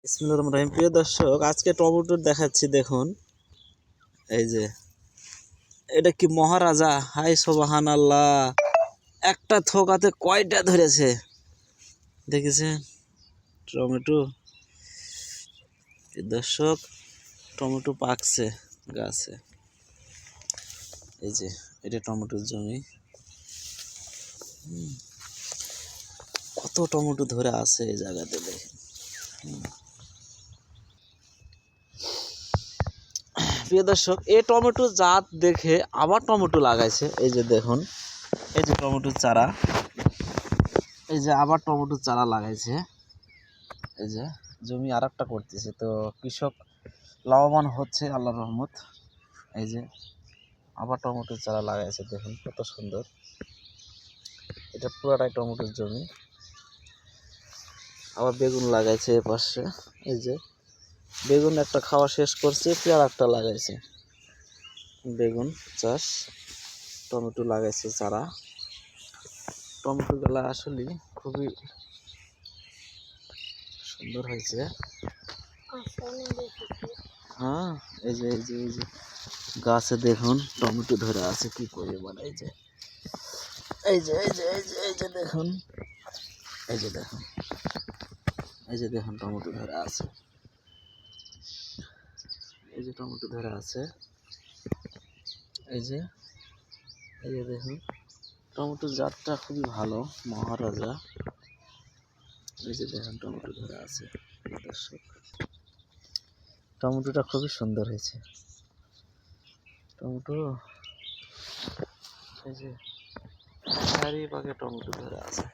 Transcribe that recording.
বিসমিল্লাহির রহমানির রহিম। প্রিয় দর্শক, আজকে টমেটো দেখাচ্ছি। দেখুন, এই যে এটা কি মহারাজা! হাই সুবহানাল্লাহ! একটা থোকাতে কয়টা ধরেছে দেখেছেন টমেটো? দর্শক, টমেটো পাকছে গাছে। এই যে এটা টমেটোর জমি। কত টমেটো ধরে আছে এই জায়গাতে, দেখেন। প্রিয় দর্শক, এই টমেটো জাত দেখে আবার টমেটো লাগাইছে। এই যে দেখুন, এই যে টমেটোর চারা, এই যে আবার টমেটোর চারা লাগাইছে। এই যে জমি আর একটা করতেছে, তো কৃষক লাভবান হচ্ছে আল্লাহর রহমত। এই যে আবার টমেটোর চারা লাগাইছে, দেখুন কত সুন্দর। এটা পুরাটাই টমেটোর জমি। আবার বেগুন লাগাইছে এ পাশে। এই যে বেগুন একটা খাওয়া শেষ করছে, পেয়ারা একটা লাগাইছে। বেগুন চাষ, টমেটো লাগাইছে চারা। টমেটো গুলা আসলে খুবই সুন্দর হয়েছে। হ্যাঁ, এই যে এই যে এই যে গাছে দেখুন টমেটো ধরে আছে কি পরিমাণ। এই যে এই যে এই যে এই যে এই যে দেখুন, এই যে দেখুন, এই যে দেখুন টমেটো ধরে আছে। এই যে টমেটো ধরে আছে। এই যে এই যে দেখুন, টমেটোর জাতটা খুবই ভালো, মহারাজা। এই যে দেখুন টমেটো ধরে আছে। দর্শক, টমেটোটা খুবই সুন্দর হয়েছে। টমেটো, এই যে চারিপাশে টমেটো ধরে আছে।